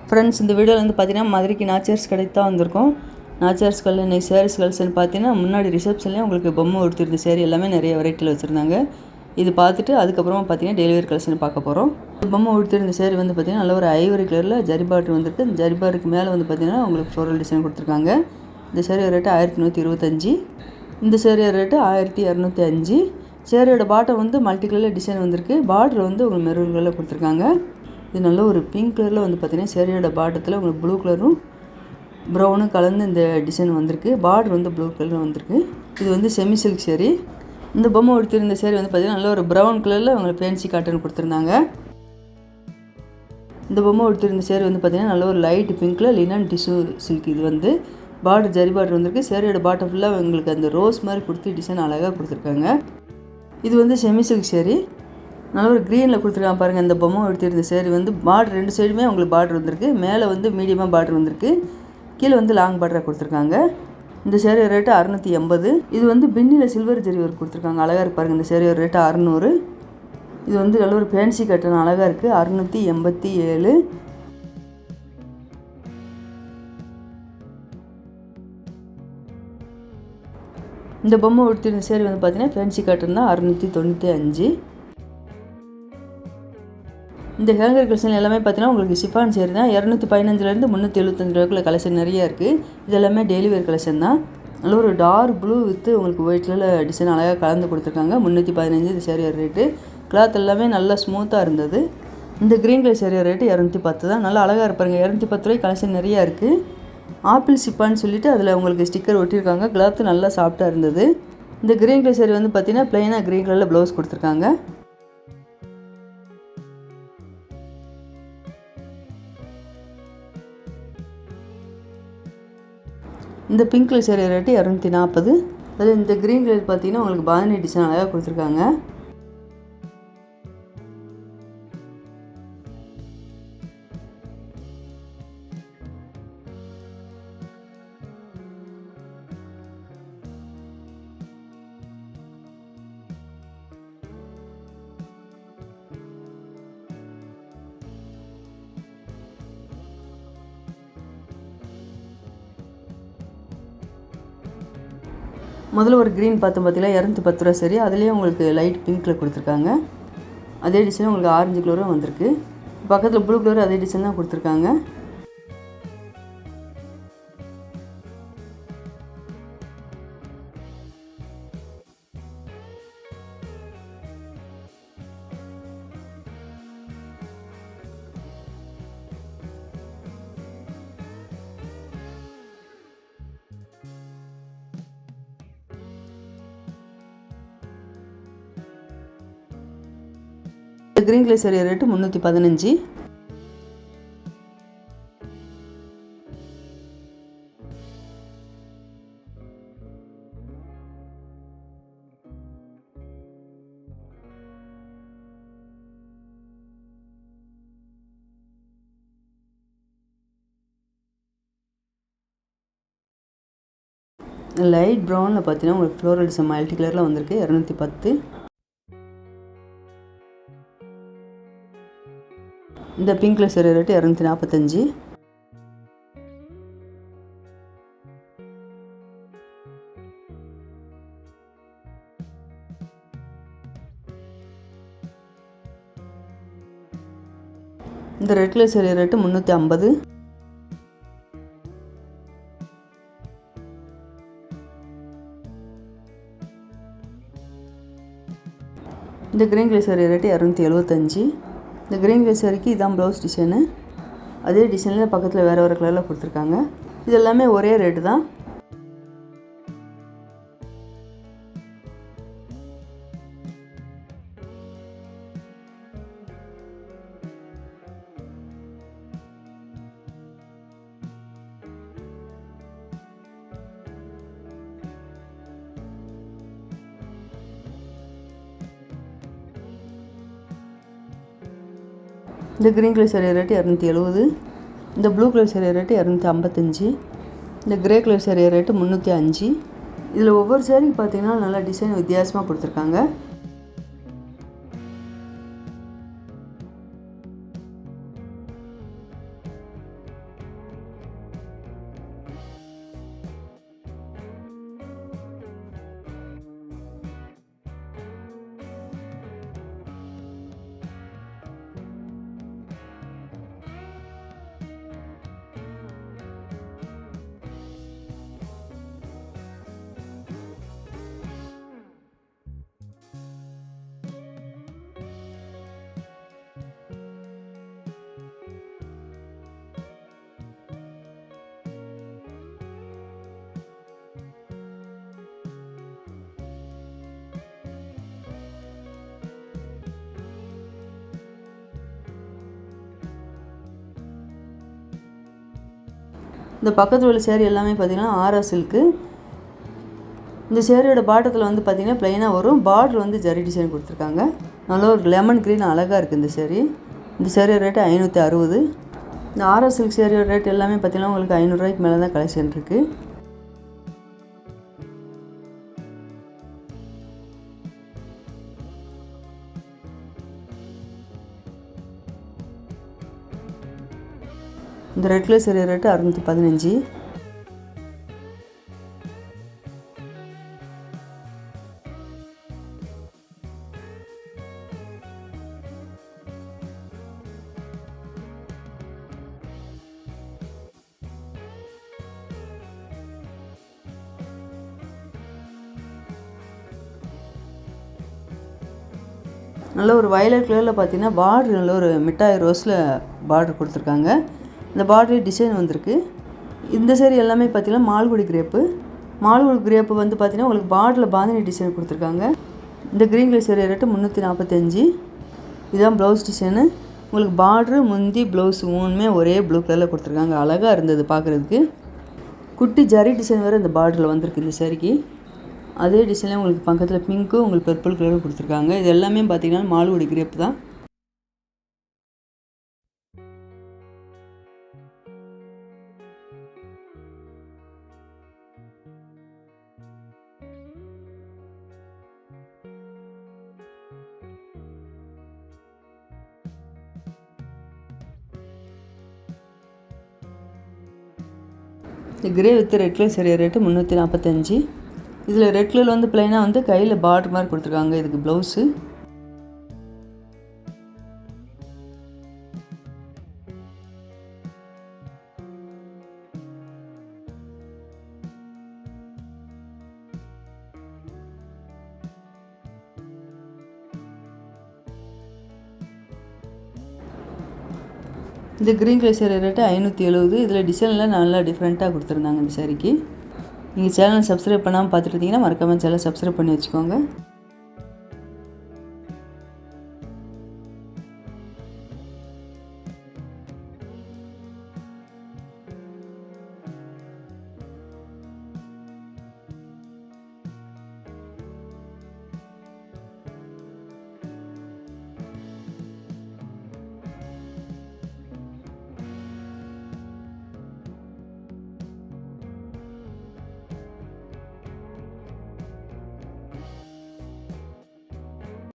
Friends, இந்த வீடியோவில் வந்து பார்த்தீங்கன்னா மதுரைக்கு நாச்சியார்ஸ் கடைக்கு தான் வந்திருக்கோம். நாச்சியார்ஸ் கடையில் இன்றைக்கி சாரீஸ் கலெக்ஷன் பார்த்தீங்கன்னா முன்னாடி ரிசப்ஷன்லேயும் உங்களுக்கு பொம்மை உடுத்திருந்த சேரீ எல்லாமே நிறைய வெரைட்டியில் வச்சுருந்தாங்க. இது பார்த்துட்டு அதுக்கப்புறமா பார்த்தீங்கன்னா டெலிவரி கலெக்ஷன் பார்க்க போகிறோம். பொம்மை உடுத்திருந்த சேரீ வந்து பார்த்திங்கன்னா நல்ல ஒரு ஐவரி கலரில் ஜரி பார்டர் வந்துருக்கு. இந்த ஜரி பார்டருக்கு மேலே வந்து பார்த்திங்கன்னா உங்களுக்கு ஃப்ளோரல் டிசைன் கொடுத்துருக்காங்க. இந்த சேரீ ரேட்டு 1125. இந்த சேரீ ரேட்டு 1205. சேரீயோட பாட்டம் வந்து மல்டி கலரில் டிசைன் வந்திருக்கு. பார்டர் வந்து உங்களுக்கு மெரூன் கலரில் கொடுத்துருக்காங்க. இது நல்ல ஒரு பிங்க் கலரில் வந்து பார்த்திங்கன்னா சேரீயோட பாட்டத்தில் உங்களுக்கு ப்ளூ கலரும் ப்ரௌனும் கலந்து இந்த டிசைன் வந்திருக்கு. பார்டர் வந்து ப்ளூ கலரில் வந்திருக்கு. இது வந்து செமி சில்க் சேரீ. இந்த பொம்மை உடுத்திருந்த சேரீ வந்து பார்த்திங்கன்னா நல்ல ஒரு ப்ரௌன் கலரில் உங்களுக்கு ஃபேன்சி காட்டன் கொடுத்துருந்தாங்க. இந்த பொம்மை உடுத்திருந்த சேரீ வந்து பார்த்திங்கன்னா நல்ல ஒரு லைட் பிங்க்கில் லினன் டிஷ்யூ சில்க். இது வந்து பார்டர் ஜரி பார்டர் வந்திருக்கு. சேரீயோட பாட்டம் ஃபுல்லாக உங்களுக்கு அந்த ரோஸ் மாதிரி கொடுத்து டிசைன் அழகாக கொடுத்துருக்காங்க. இது வந்து செமி சில்க் சேரீ. நல்ல ஒரு க்ரீனில் கொடுத்துருக்காங்க பாருங்கள். இந்த பொம்மை எடுத்துருந்த சேரீ வந்து பார்டர் ரெண்டு சைடுமே உங்களுக்கு பார்டர் வந்திருக்கு. மேலே வந்து மீடியமாக பார்டர் வந்திருக்கு. கீழே வந்து லாங் பார்டராக கொடுத்துருக்காங்க. இந்த சேரீ ரேட்டு 680. இது வந்து பின்னியில் சில்வர் ஜரி ஒர்க் கொடுத்துருக்காங்க. அழகாக இருக்கு பாருங்கள். இந்த சேரீ ரேட்டு 600. இது வந்து நல்ல ஒரு ஃபேன்சி கட்டன் அழகாக இருக்குது. 687. இந்த பொம்மை உடுத்திருந்த சேரீ வந்து பார்த்தீங்கன்னா ஃபேன்சி காட்டன் தான். 695. இந்த ஹேங்கர் கலெக்ஷன் எல்லாமே பார்த்தீங்கன்னா உங்களுக்கு ஷிஃபான் சேரீ தான். 215லேருந்து 375 ரூபாய்க்குள்ள கலெக்ஷன் நிறையா இருக்குது. இது எல்லாமே டெய்லி வேர் கலெக்ஷன் தான். நல்ல ஒரு டார்க் ப்ளூ வித்து உங்களுக்கு ஒயிட் கலரில் டிசைன் அழகாக கலந்து கொடுத்துருக்காங்க. 315 இந்த சேரீ ரேட்டு. கிளாத் எல்லாமே நல்லா ஸ்மூத்தாக இருந்தது. இந்த க்ரீன் கலர் சேரீ ரேட்டு 210 தான். நல்லா அழகாக இருப்பாருங்க. 210 ரூபாய்க்கு கலெக்ஷன் நிறையா இருக்குது. ஆப்பிள் ஷிப்பான்னு சொல்லிட்டு அதில் உங்களுக்கு ஸ்டிக்கர் ஒட்டியிருக்காங்க. கிளாத்து நல்லா சாஃப்டாக இருந்தது. இந்த க்ரீன் கலர் சேரீ வந்து பார்த்தீங்கன்னா ப்ளைனாக க்ரீன் கலரில் ப்ளவுஸ் கொடுத்துருக்காங்க. இந்த பிங்க் கலர் சேரீ ரேட்டு 240. அதில் இந்த க்ரீன் கலர் பார்த்தீங்கன்னா உங்களுக்கு பாதினி டிசைன் அழகாக கொடுத்துருக்காங்க. முதல்ல ஒரு க்ரீன் பார்த்தோம் பார்த்தீங்களா, 210 ரூபா சரி. அதுலேயே உங்களுக்கு லைட் பிங்க்கில் கொடுத்துருக்காங்க. அதே டிசைன் உங்களுக்கு ஆரஞ்சு கலரும் வந்திருக்கு. பக்கத்தில் ப்ளூ கலர் அதே டிசைன் தான் கொடுத்துருக்காங்க. Green colour saree rate 315. Light ப்ரௌனில் பார்த்தீங்கன்னா உங்களுக்கு ஃப்ளோரல் டிசைன் மல்டி கலரில் வந்திருக்கு. 210. இந்த பிங்க் கலர் சேரீ ரேட்டு 245. இந்த ரெட் கலர் சேரீ ரேட்டு 350. இந்த க்ரீன் கலர் சேரீ ரேட்டு 275. இந்த க்ரீன் கலர் சேரீக்கு இதான் ப்ளவுஸ் டிசைனு. அதே டிசைனில் பக்கத்தில் வேறு வேறு கலரில் கொடுத்துருக்காங்க. இது எல்லாமே ஒரே ரேட்டு தான். இந்த க்ரீன் கலர் சேரீ ரேட்டு 270. இந்த ப்ளூ கலர் சேரீ ரேட்டு 255. இந்த கிரே கலர் சேரீ ரேட்டு 305. இதில் ஒவ்வொரு சேரீக்கு பார்த்தீங்கன்னா நல்லா டிசைன் வித்தியாசமாக கொடுத்துருக்காங்க. இந்த பக்கத்தில் உள்ள சேரீ எல்லாமே பார்த்திங்கன்னா ஆரா சில்க்கு. இந்த சேரீயோட பாட்டத்தில் வந்து பார்த்திங்கன்னா ப்ளைனாக வரும். பார்டர் வந்து ஜரி டிசைன் கொடுத்துருக்காங்க. நல்லா ஒரு லெமன் க்ரீன் அழகாக இருக்குது இந்த சேரீ. இந்த சேரீ ரேட்டு 560. இந்த ஆரா சில்க் சேரீயோட ரேட் எல்லாமே பார்த்திங்கன்னா உங்களுக்கு 500 ரூபாய்க்கு மேலே தான் கலெக்ஷன் இருக்குது. இந்த ரெட் கலர் சேரீ ரேட்டு 615. நல்ல ஒரு வயலட் கலரில் பார்த்தீங்கன்னா பார்டர் நல்ல ஒரு மிட்டாய் ரோஸில் பார்டர் கொடுத்துருக்காங்க. இந்த பார்டர் டிசைன் வந்திருக்கு. இந்த சேரீ எல்லாமே பார்த்தீங்கன்னா மால்குடி கிரேப்பு. மால்குடி கிரேப்பு வந்து பார்த்தீங்கன்னா உங்களுக்கு பார்டரில் பாந்தினி டிசைன் கொடுத்துருக்காங்க. இந்த க்ரீன் கலர் சேரீ ரேட்டு 345. இதுதான் ப்ளவுஸ் டிசைனு. உங்களுக்கு பார்டரு முந்தி ப்ளவுஸ் மூணுமே ஒரே ப்ளூ கலரில் கொடுத்துருக்காங்க. அழகாக இருந்தது பார்க்குறதுக்கு. குட்டி ஜரி டிசைன் வேறு இந்த பார்டரில் வந்திருக்கு இந்த சேரீக்கு. அதே டிசைனில் உங்களுக்கு பக்கத்தில் பிங்க்கும் உங்களுக்கு பர்பிள் கலரும் கொடுத்துருக்காங்க. இது எல்லாமே பார்த்தீங்கன்னா மால்குடி கிரேப் தான். இந்த grey with red colour saree rate 345. இதில் ரெட் கலர் வந்து ப்ளைனாக வந்து கையில் பார்டர் மாதிரி கொடுத்துருக்காங்க. இதுக்கு ப்ளவுஸு. இந்த க்ரீன் கலர் சேரீ ரேட்டு 570. இதில் டிசைன்லாம் நல்லா டிஃப்ரெண்ட்டாக கொடுத்துருந்தாங்க இந்த சேரீக்கு. நீங்கள் சேனல் சப்ஸ்கிரைப் பண்ணாமல் பார்த்துட்டு இருந்தீங்கன்னா மறக்காமல் சேனல் சப்ஸ்கிரைப் பண்ணி வச்சுக்கோங்க.